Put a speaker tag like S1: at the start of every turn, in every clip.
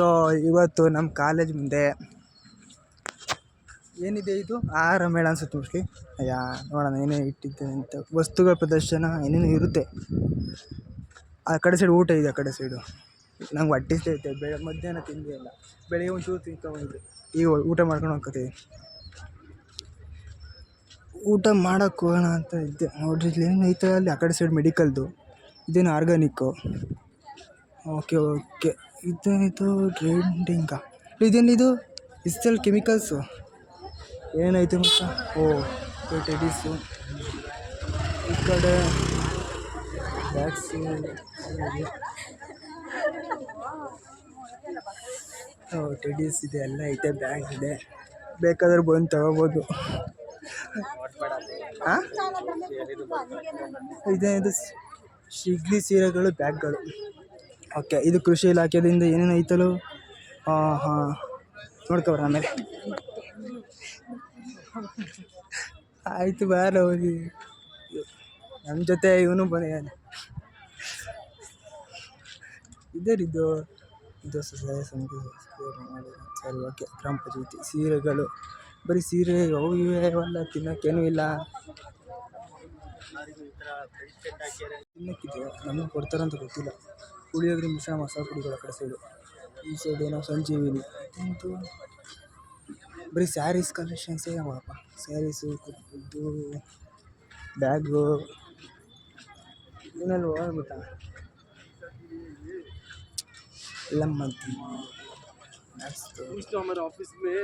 S1: So ಇವತ್ತು ನಮ್ಮ college ಮುಂದೆ ಏನಿದೆ, ಇದು ಆಹಾರ ಮೇಳ ಅನ್ಸುತ್ತೆ ಮೋಸ್ಟ್ಲಿ. ನೋಡೋಣ ಏನೇ ಇಟ್ಟಿದ್ದೇನೆ ಅಂತ. ವಸ್ತುಗಳ ಪ್ರದರ್ಶನ ಏನೇನು ಇರುತ್ತೆ. ಆ ಕಡೆ ಸೈಡ್ ಊಟ ಇದೆ, ಆ ಕಡೆ ಸೈಡು. ನಂಗೆ ಹೊಟ್ಟೆ ಐತೆ. ಮಧ್ಯಾಹ್ನ ತಿಂಡಿ ಇಲ್ಲ, ಬೆಳಿಗ್ಗೆ ಒಂಚೂರು ತಿನ್ಕೊಂಡ್ಬಂದಿದ್ದೆ. ಈಗ ಊಟ ಮಾಡ್ಕೊಂಡು ಹೋಗ್ತೀವಿ. ಊಟ ಮಾಡೋಕ್ಕೆ ಹೋಗೋಣ ಅಂತ ಇದ್ದೆ. ನೋಡ್ರಿ ಇಲ್ಲಿ ಏನು ಐತೆ ಅಲ್ಲಿ ಆ ಕಡೆ ಸೈಡ್ ಮೆಡಿಕಲ್ದು. ಇದೇನು ಆರ್ಗಾನಿಕ್ಕು. ಓಕೆ ಇದು ಟ್ರೆಂಡಿಂಗ. ಇದೇನಿದು ಇಸ್ಟೆಲ್ ಕೆಮಿಕಲ್ಸು ಏನೈತೆ ಮತ್ತ. ಟೆಡೀಸು. ಈ ಕಡೆ ಬ್ಯಾಗ್ಸು. ಟೆಡೀಸ್ ಇದೆ, ಎಲ್ಲ ಐತೆ. ಬ್ಯಾಗ್ ಇದೆ, ಬೇಕಾದ್ರೆ ಬಂದು ತಗೋಬೋದು. ಇದು ಶಿಗ್ಲಿ ಸೀರೆಗಳು, ಬ್ಯಾಗ್ಗಳು. ಓಕೆ, ಇದು ಕೃಷಿ ಇಲಾಖೆಯಿಂದ ಏನೇನು ಐತಲು. ನೋಡ್ಕೊಬ್ರ ಆಮೇಲೆ. ಆಯಿತು, ಬಾರ ಹೋಗಿ. ನಮ್ಮ ಜೊತೆ ಇವನು ಬಂದಿದ್ದಾನೆ. ಇದರಿದು ಸರಿ, ಓಕೆ. ಗ್ರಾಮ ಪಂಚಾಯತಿ ಸೀರೆಗಳು. ಬರೀ ಸೀರೆ ಅವು ಇವೆ ಅವೆಲ್ಲ ತಿನ್ನೋಕ್ಕೇನೂ ಇಲ್ಲ. ತಿನ್ನೋಕ್ಕಿದೆ, ನಮಗೆ ಕೊಡ್ತಾರಂತ ಗೊತ್ತಿಲ್ಲ. ಪುಳಿಯೋಗರೆ ಮಿಶ್ರಣ ಮಸಾಲೆ ಪುಡಿಗಳು ಆ ಕಡೆ ಸೈಡು. ಈ ಸೈಡ್ ಏನೋ ಸಂಜೀವಿನಿ. ಇದು ಬರೀ ಸ್ಯಾರೀಸ್ ಕಲೆಕ್ಷನ್ಸೇ ಅವಪ್ಪ. ಸ್ಯಾರೀಸು, ಇದು ಬ್ಯಾಗು ಇವನ್ನೆಲ್ಲ ಹೋಗ್ಬಿಟ್ಟ. ಎಲ್ಲ ಮದ್ದು
S2: हमारे ऑफिस में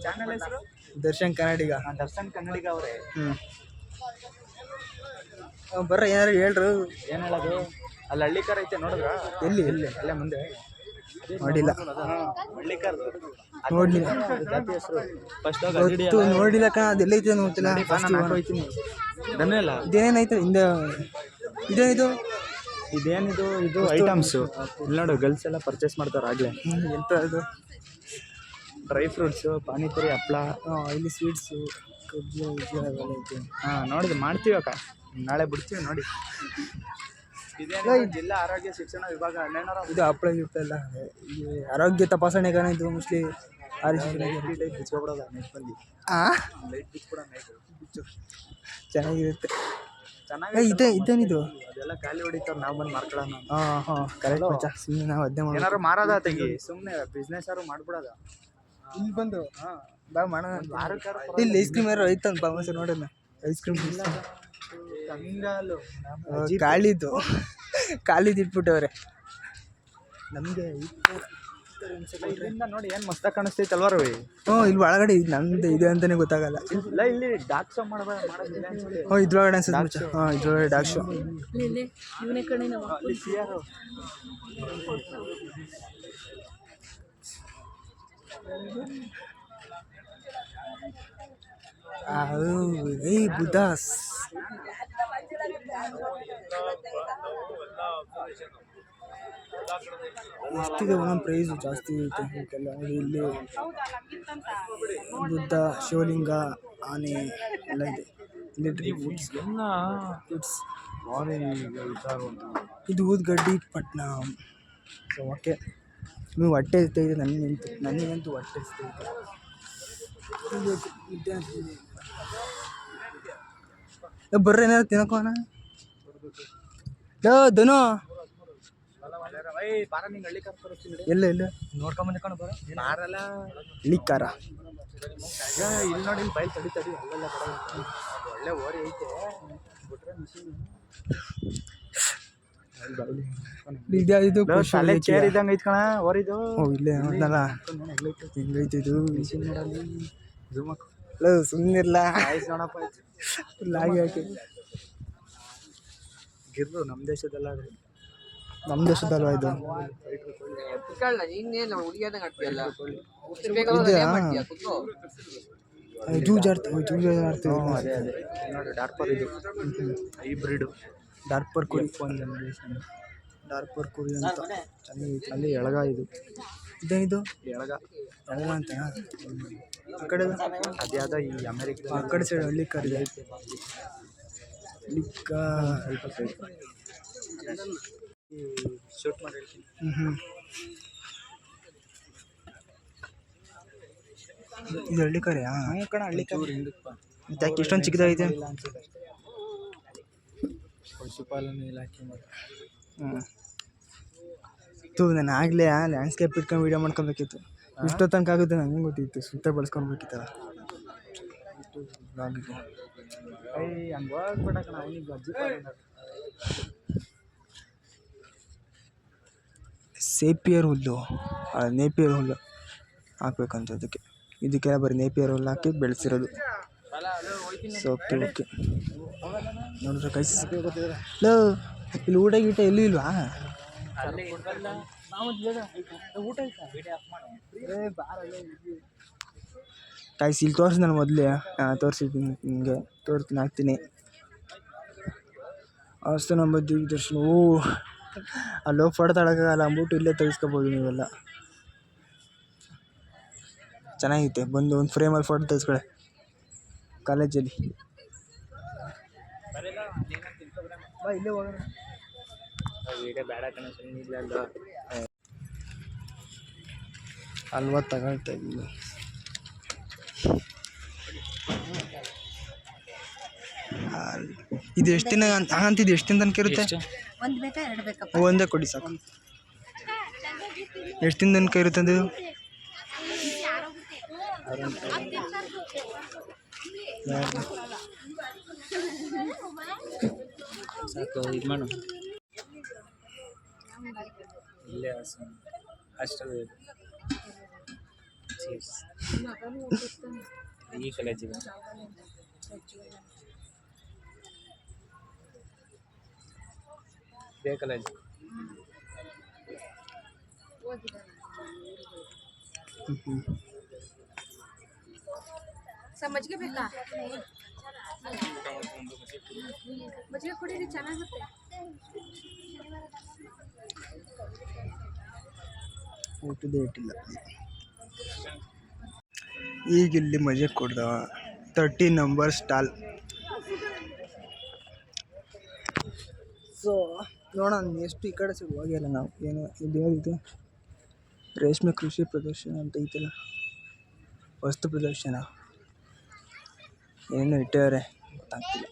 S1: ಚಾನಲ್ ಹೆಸರು ದರ್ಶನ್ ಕನ್ನಡಿಗ.
S2: ದರ್ಶನ್ ಕನ್ನಡಿಗ ಅವರೇ.
S1: ಬರ್ರ ಏನಾರು ಹೇಳ್ರು.
S2: ಏನು ಹೇಳೋದು, ಅಲ್ಲಿ ಹಳ್ಳಿಕಾರ ಐತೆ ನೋಡಿದ್ರ?
S1: ಎಲ್ಲಿ
S2: ಅಲ್ಲೇ ಮುಂದೆ
S1: ನೋಡಿಲ್ಲ.
S2: ನೋಡ್ಲಿಲ್ಲ
S1: ಗೊತ್ತು, ನೋಡಿಲ್ಲ ಕಣ. ಅದೆಲ್ಲ ಐತೆ ನೋಡ್ತಿಲ್ಲ. ಇದೇನೈತೆ ಹಿಂದೆ? ಇದೇನಿದು?
S2: ಇದು ಐಟಮ್ಸು. ಇಲ್ಲಿ ನೋಡು, ಗರ್ಲ್ಸ್ ಎಲ್ಲ ಪರ್ಚೇಸ್ ಮಾಡ್ತಾರೆ ಆಗಲೇ.
S1: ಎಂತ ಇದು?
S2: ಡ್ರೈ ಫ್ರೂಟ್ಸು, ಪಾನಿಪುರಿ, ಹಪ್ಪಳ.
S1: ಇಲ್ಲಿ ಸ್ವೀಟ್ಸು, ಕಜ್ಜು ಎಲ್ಲ ಐತೆ.
S2: ನೋಡಿದ್ ಮಾಡ್ತೀವಿ ಅಕ್ಕ, ನಾಳೆ ಬಿಡ್ತೀವಿ ನೋಡಿ. ಜಿಲ್ಲಾ ಆರೋಗ್ಯ ಶಿಕ್ಷಣ ವಿಭಾಗ
S1: ಇದು ಹಪ್ಪಳ ಗಿಫ್ಟ್ ಎಲ್ಲ. ಈ ಆರೋಗ್ಯ ತಪಾಸಣೆಗಾನ ಇದು ಮೋಸ್ಟ್ಲಿ. ಚೆನ್ನಾಗಿರುತ್ತೆ. ಇದೇನಿದು?
S2: ಅದೆಲ್ಲ ಖಾಲಿ ಹೊಡಿತಾರೆ, ನಾವು ಬಂದು ಮಾರ್ಕೊಳ್ಳೋಣ.
S1: ಕರೆಕ್ಟ್ ಮಚ್ಚ. ಸುಮ್ಮನೆ ನಾವು ಅದೇ ಮಾಡಿ
S2: ಏನಾರು ಮಾರೋದ ತೆಗಿ, ಸುಮ್ಮನೆ ಬಿಸ್ನೆಸ್ ಯಾರು ಮಾಡ್ಬಿಡೋದ.
S1: ಇಲ್ಲಿ ಬಂದು ಬಾ ಮಾಡೋಣ. ಇಲ್ಲಿ ಐಸ್ ಕ್ರೀಮ್ ಯಾರು ಐತಂತ ಬಾಮಸ ನೋಡೋಣ. ಐಸ್ ಕ್ರೀಮ್ ಕಾಲಿದು ಇಟ್ಬಿಟ್ಟವ್ರೆ ನಮಗೆ.
S2: ಇದರಿಂದ ನೋಡಿ ಏನು ಮಸ್ತಾಗಿ ಕಾಣಿಸ್ತೈತೆ ಅಲ್ವಾ ರವಿ?
S1: ಇಲ್ಲಿ ಒಳಗಡೆ ನಮ್ದು ಇದೆ ಅಂತಾನೆ ಗೊತ್ತಾಗಲ್ಲ.
S2: ಇಲ್ಲ, ಇಲ್ಲಿ ಡಾರ್ಕ್ ಶೋ ಮಾಡೋದಿಲ್ಲ.
S1: ಇದ್ರೊಳಗಡೆ ಅನ್ಸುತ್ತೆ. ಇದ್ರೊಳಗಡೆ ಡಾರ್ಕ್ ಶೋ. ಬುದಾಸ್ ಎಷ್ಟಿದೆ ಒಂದೊಂದು ಪ್ರೈಸು ಜಾಸ್ತಿ ಐತೆ. ಇಲ್ಲಿ ಬುದ್ಧ, ಶಿವಲಿಂಗ, ಆನೆ ಎಲ್ಲ ಇದೆ. ಇಲ್ಲಿ ಡ್ರೈ ಫ್ರೂಟ್ಸ್. ಇದು ಊದ್ಗಡ್ಡಿ ಪಟ್ಟಣ. ಸೊ ಓಕೆ, ನೀವು ಹೊಟ್ಟೆ ಇರ್ತೈತೆ. ನನಗಂತೂ ಹೊಟ್ಟೆ ಇರ್ತೈತೆ. ಬರ್ರಿ ಏನಾರು ತಿನ್ನಕೋಣ. ಧನು ಎಲ್ಲ
S2: ನೋಡ್ಕೊಂಬಂದ್ಕೊಂಡು ಬರೋ ಯಾರಲ್ಲ
S1: ಇಳಿಕಾರ.
S2: ಇಲ್ಲಿ ನೋಡಿ, ಇಲ್ಲಿ ಬೈಲ್ ತಡಿ ಅಲ್ಲೆಲ್ಲ ಒಳ್ಳೆ ಓರಿ ಐತೆ. ಬಿಟ್ರೆ ಮಿಷಿನ್
S1: ಇದು
S2: ಚೇರ್ ಇದ್ದಂಗೆ ಐತ್ ಕಣ ಓರಿದು.
S1: ಇಲ್ಲೇ ನೋಡ್ನಲ್ಲ ಹೆಂಗೈತೆ ಇದು
S2: ಮಿಷಿನ್ ನೋಡಲ್ಲಿ.
S1: ಸುಮ್ಮನಿರ್ಲ
S2: ನೋಡಪ್ಪ,
S1: ಹಾಗೆ ಹಾಕಿ
S2: ಗಿರ್ರು. ನಮ್ಮ ದೇಶದಲ್ಲ,
S1: ನಮ್ಮ ದೇಶದಲ್ವಾ ಇದು? ಜೂಜ್ ಆಡ್ತೀವಿ.
S2: ನೋಡಿ, ಡಾರ್ಪರ್ ಇದು ಹೈಬ್ರಿಡ್.
S1: ಡಾರ್ಪರ್ ಕುರಿ. ಡಾರ್ಪರ್ ಕುರಿ ಅಂತ ಚೆನ್ನಾಗೈತೆ.
S2: ಅಲ್ಲಿ ಎಳಗ ಇದು
S1: ಇದೇನಿದು
S2: ಎಳಗ
S1: ಎಳಗ ಅಂತ ಆ ಕಡೆ
S2: ಅದ್ಯಾವುದೋ ಈ ಅಮೆರಿಕದಲ್ಲಿ
S1: ಆ ಕಡೆ ಸೈಡ್ ಹಳ್ಳಿ ಕಾರ್ ಇದೆ ಲಿಕ್ಕ
S2: ಸ್ವಲ್ಪ ಸೈಡ್ ಶೂಟ್ ಮಾಡಿ ಹೇಳ್ತೀನಿ.
S1: ಇದು ಹಳ್ಳಿ ಕಾರ್ಯಾ?
S2: ಕಣ ಹಳ್ಳಿ ಕಾರ್ ಹಿಂದಕ್ಕೆ
S1: ಯಾಕೆ ಇಷ್ಟೊಂದು ಚಿಕ್ಕದಾಗೈತೆ?
S2: ಇಲ್ಲ ಅನ್ಸುತ್ತೆ ಅಷ್ಟೇ. ಪಶುಪಾಲನೆ ಇಲಾಖೆ ಮಾಡಿ
S1: ನಾನು ಆಗಲೇ ಲ್ಯಾಂಡ್ಸ್ಕೇಪ್ ಇಟ್ಕೊಂಡು ವೀಡಿಯೋ ಮಾಡ್ಕೊಬೇಕಿತ್ತು. ಇಷ್ಟೋ ತನಕ ಆಗುತ್ತೆ ನನಗೆ ಗೊತ್ತಿತ್ತು. ಸುತ್ತ ಬಳಸ್ಕೊಬೇಕಿತ್ತಲ್ಲ ಬ್ಲಾಗಿಗೆ.
S2: ಹಂಗೆ ಹೋಗ್ಬೇಡ ಕಣ ಅವನಿಗೆ ಅಜ್ಜಿ
S1: ಸೇಪಿಯರ್ ಹುಲ್ಲು ನೇಪಿಯರ್ ಹುಲ್ಲು ಹಾಕ್ಬೇಕಂತ ಇದಕ್ಕೆಲ್ಲ ಬರೀ ನೇಪಿಯರ್ ಹುಲ್ಲು ಹಾಕಿ ಬೆಳೆಸಿರೋದು. ಸೊ ಓಕೆ ನೋಡಿದ್ರೆ ಕೈ ಲೋ ಇಲ್ಲಿ ಊಟ ಗೀಟ ಎಲ್ಲಿ ಇಲ್ವಾ? ಕಾಯಿಸಿ ಇಲ್ಲಿ ತೋರಿಸಿ ನಾನು ಮೊದಲೇ ತೋರಿಸಿದ್ದೀನಿ ನಿಮಗೆ ತೋರಿಸ್ತೀನಿ ಹಾಕ್ತೀನಿ. ಆಸ್ಥಾನ ಮಧ್ಯ ದರ್ಶನ. ಓ ಅಲ್ಲೋಗಿ ಫೋಟೋ ತಗೊಳಕ್ಕಾಗಲ್ಲ ಅಂದ್ಬಿಟ್ಟು ಇಲ್ಲೇ ತೆಗೆಸ್ಕೊಬೋದು ನೀವೆಲ್ಲ. ಚೆನ್ನಾಗೈತೆ. ಬಂದು ಒಂದು ಫ್ರೇಮಲ್ಲಿ ಫೋಟೋ ತೆಗೆಸ್ಕೊಳ್ಳಿ ಕಾಲೇಜಲ್ಲಿ. ಬಾ ಇಲ್ಲೇ ಹೋಗೋಣ. ಅಲ್ವಾ ತಗೊಳ್ತಾ ಇದ್ದೀನಿ. ಇದು ಎಷ್ಟು ದಿನ ಅಂತಿದ್ದು? ಎಷ್ಟು ದಿನ ತನಕ ಇರುತ್ತೆ? ಒಂದೇ ಕೊಡಿ ಸಾಕು. ಎಷ್ಟು ದಿನ ತನಕ ಇರುತ್ತೆ ಅದು?
S2: ಸಾಕು ಇದು ಮಾಡು. ಇಲ್ಲೇ ಅಷ್ಟೇ ಈ ಕಾಲೇಜಿಗೆ ಇದೇ ಕಾಲೇಜ್.
S3: ಮಜ್ಜಿಗೆ ಬೇಕಾ? ಮಜ್ಜಿಗೆ ಕುಡೀರಿ, ಚೆನ್ನಾಗುತ್ತೆ.
S1: ಊಟದೇ ಇಟ್ಟಿಲ್ಲ. ಈಗ ಇಲ್ಲಿ ಮಜೆ ಕೊಡ್ದ 30 ನಂಬರ್ ಸ್ಟಾಲ್. ಸೊ ನೋಡೋಣ ಎಷ್ಟು ಈ ಕಡೆ ಸೈಡ್ ಹೋಗಿಲ್ಲ ನಾವು. ಏನು ಇದು ಹೇಳಿದ್ದು ರೇಷ್ಮೆ ಕೃಷಿ ಪ್ರದರ್ಶನ ಅಂತ ಐತಲ್ಲ, ವಸ್ತು ಪ್ರದರ್ಶನ ಏನು ಇಟ್ಟವ್ರೆ ಗೊತ್ತಾಗ್ತಿಲ್ಲ.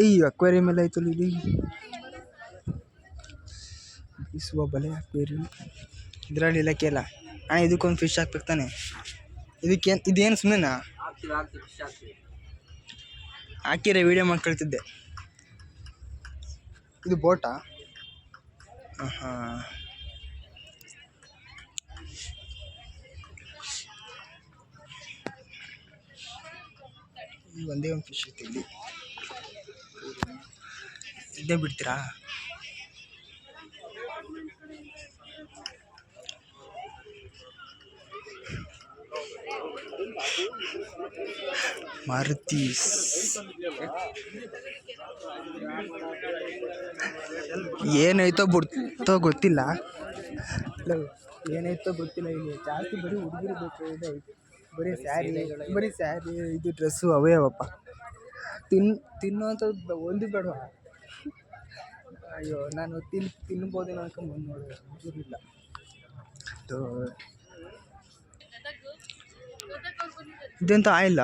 S1: ಈ ಅಕ್ವೇರಿಯಂ ಎಲ್ಲ ಐತಲ್ಲ ಇಲ್ಲಿ, ಬೀಸುವ ಬಲೆ ಅಕ್ವೇರಿಯಂ. ಇದರಲ್ಲಿ ಇಲ್ಲಕ್ಕೆ ಇಲ್ಲ ಅಣ್ಣ. ಇದಕ್ಕೊಂದು ಫಿಶ್ ಹಾಕ್ಬೇಕು ತಾನೆ? ಇದಕ್ಕೇನು ಇದೇನು ಸುಮ್ಮನೆನಾ? ಹಾಕಿರೆ ವೀಡಿಯೋ ಮಾಡ್ಕೊಳ್ತಿದ್ದೆ. ಇದು ಬೋಟಾ? ಹಾಂ ಒಂದೇ ಒಂದು ಫಿಶ್ ಐತೆ ಇಲ್ಲಿ. ಇದ್ದೇ ಬಿಡ್ತೀರಾ? ಮಾರುತಿ ಏನಾಯ್ತೋ ಬಿಡ್ತೋ ಗೊತ್ತಿಲ್ಲ. ಏನಾಯ್ತೋ ಗೊತ್ತಿಲ್ಲ. ಇಲ್ಲಿ ಜಾಸ್ತಿ ಬರೀ ಹುಡುಗಿರು ಬೇಕು ಇದೆ ಐತೆ. ಬರೀ ಸ್ಯಾರಿ ಇದು ಡ್ರೆಸ್ಸು ಅವೇ ಅವಪ್ಪ. ತಿನ್ನೋಂಥದ್ದು ಒಂದು ಬೇಡವಾ? ಅಯ್ಯೋ ನಾನು ತಿನ್ಬೋದೇನೋ ಅನ್ಕೊಂಡು ಬಂದು ನೋಡಿದ್ರೆ ಇಲ್ಲ. ಇದೆಂತ ಆಯಿಲ್ಲ?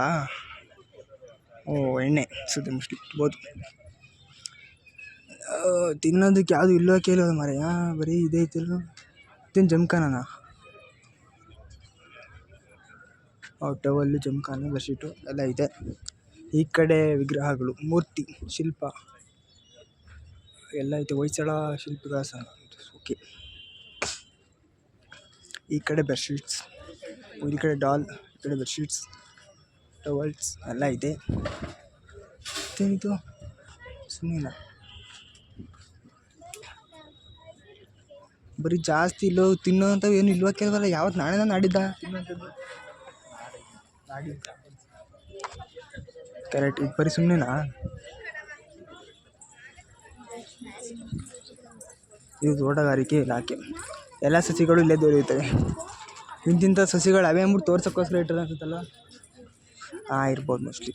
S1: ಓ ಎಣ್ಣೆ ಸುದ್ದಿ ಮುಸ್ಲಿ ಬೋದು. ತಿನ್ನೋದಕ್ಕೆ ಯಾವುದು ಇಲ್ಲೋ ಕೇಳೋದು ಮಾರಯ್ಯ. ಬರೀ ಇದೇ ಐತಿಲ್ಲ. ಇದೇನು ಜಮ್ಖಾನ? ಟವಲ್ಲು, ಜಮ್ಖಾನ, ಬೆಡ್ಶೀಟು ಎಲ್ಲ ಇದೆ. ಈ ಕಡೆ ವಿಗ್ರಹಗಳು, ಮೂರ್ತಿ, ಶಿಲ್ಪ ಎಲ್ಲ ಐತೆ. ಹೊಯ್ಸಳ ಶಿಲ್ಪಿಗಳ ಸಂಘ. ಓಕೆ. ಈ ಕಡೆ ಬೆಡ್ಶೀಟ್ಸ್, ಈ ಕಡೆ ಡಾಲ್, ಈ ಕಡೆ ಬೆಡ್ಶೀಟ್ಸ್, ಟವಲ್ಸ್ ಎಲ್ಲ ಇದೆ. ಮತ್ತೇನಿದು ಸುಮ್ಮನೆ ಬರೀ ಜಾಸ್ತಿ ಇಲ್ಲೋ ತಿನ್ನೋಂಥವು ಏನು ಇಲ್ವಾ ಕೇಳವಲ್ಲ. ಯಾವತ್ತು ನಾಳೆ ನಾಡಿದ್ದ ತಿನ್ನೋಂಥದ್ದು? ನಾಡಿದ್ದ ಕ್ಯಾರೆಟ್ ಇದು ಬರೀ ಸುಮ್ಮನೆನಾ? ಇದು ತೋಟಗಾರಿಕೆ ಇಲಾಖೆ. ಎಲ್ಲ ಸಸಿಗಳು ಇಲ್ಲೇ ದೊರೆಯುತ್ತವೆ. ಇಂತಿಂಥ ಸಸಿಗಳು ಅವೇ ಅಂದ್ಬಿಟ್ಟು ತೋರ್ಸೋಕ್ಕೋಸ್ಕರ ಇಟ್ಟರೆ ಅನ್ಸುತ್ತಲ್ಲ. ಇರ್ಬೋದು ಮೋಸ್ಟ್ಲಿ.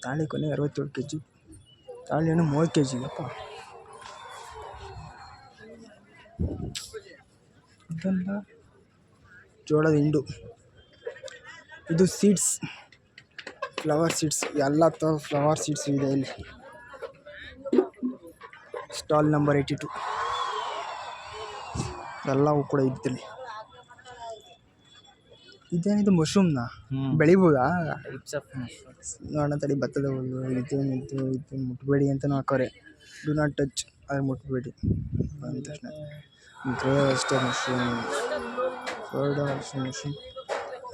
S1: ತಾಳಿ ಕೊನೆ 67 kg. ತಾಳಿ ಹಣ್ಣು 30 kg. ಅಪ್ಪ ಇದೆಲ್ಲ ಜೋಳದ ಹಿಂಡು. ಇದು ಸೀಡ್ಸ್, ಫ್ಲವರ್ ಸೀಡ್ಸ್. ಎಲ್ಲ ಥರ ಫ್ಲವರ್ ಸೀಡ್ಸ್ ಇದೆ ಇಲ್ಲಿ. ಸ್ಟಾಲ್ ನಂಬರ್ 82 ಎಲ್ಲವೂ ಕೂಡ ಇದ್ದಲ್ಲಿ. ಇದೇನಿದು ಮಶ್ರೂಮ್ನ ಬೆಳಿಬೋದಾ? ನೋಡೋಣ ತಡಿ. ಭತ್ತದ ಹುಲ್ಲು ಇದು ಮುಟ್ಬೇಡಿ ಅಂತಲೂ ಹಾಕೋರೆ. ಡು ನಾಟ್ ಟಚ್, ಆದರೆ ಮುಟ್ಬೇಡಿ ಅಂದ ತಕ್ಷಣ. ಅಷ್ಟೇ mushroom, mushroom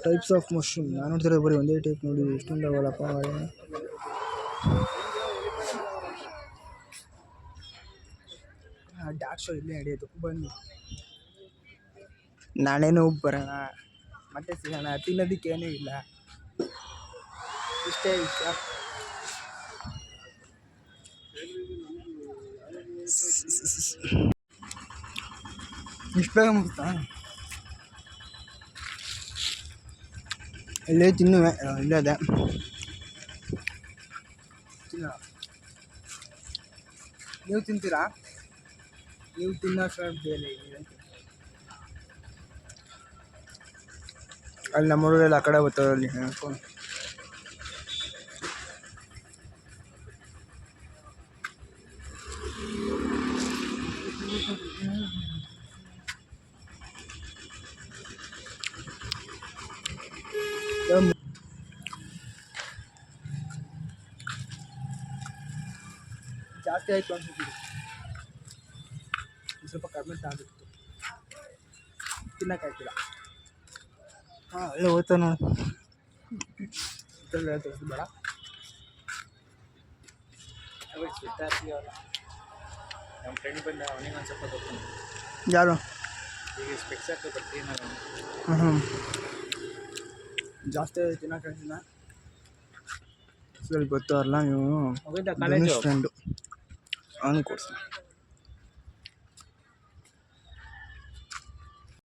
S1: types of mushroom. ನಾನು ನೋಡ್ತಿರೋದು ಬರೀ ಒಂದೇ ಟೈಪ್. ನೋಡಿ ಎಷ್ಟೊಂದು ಅವಲ್ಲಪ್ಪ. ಡಾಕ್ ಶೋ ಇಲ್ಲೇ ನಡೆಯೋದು. ಬನ್ನಿ, ನಾನೇನು ಬರೋಣ, ಮತ್ತೆ ಸಿಗೋಣ. ತಿನ್ನೋದಕ್ಕೇನೂ ಇಲ್ಲ, ಇಷ್ಟೇ ವಿಷಯ. ಇಷ್ಟು ಬೇಗ ಮುಗಿಸ್ತಾ? ಇಲ್ಲೇ ತಿನ್ನುವೆ, ಇಲ್ಲೇ ಅದೇ ತಿನ್ನೋಣ. ನೀವು ತಿಂತೀರಾ? ನೀವು ತಿನ್ನೋಷ್ಟು ಬೇರೆ ಅಲ್ಲಿ ನಮ್ಮ ಹುಡುಗರೆಲ್ಲ ಆ ಕಡೆ ಬರ್ತಾರೆ. ಅಲ್ಲಿ ಹೇಳ್ಕೊಂಡು ಜಾಸ್ತಿ ಆಯಿತು ಅನ್ಸುತ್ತಿದೆ. ಸ್ವಲ್ಪ ಕಡಿಮೆ ಆಗಿತ್ತು, ತಿನ್ನೋಕ್ಕಾಗ್ತಿಲ್ಲ. ಅಲ್ಲೇ ಹೋಗ್ತಾ ನೋಡು. ಬೇಡ
S2: ನಮ್ಮ ಫ್ರೆಂಡ್ ಬಂದ, ಅವನಿಗೆ ಒಂದು ಸ್ವಲ್ಪ ಗೊತ್ತು.
S1: ಯಾರು?
S2: ಈಗ ಸ್ಪೆಕ್ಸ್ ಹಾಕಿ ಬರ್ತೀನಿ ನಾನು.
S1: ಜಾಸ್ತಿ ತಿನ್ನೋಕ್ಕಾಗ್ತಿಲ್ಲ. ಸರಿ ಗೊತ್ತವರಲ್ಲ ನೀವು
S2: ಕಾಲೇಜು
S1: ಫ್ರೆಂಡು, ಅವನು ಕೊಡ್ತೀನಿ.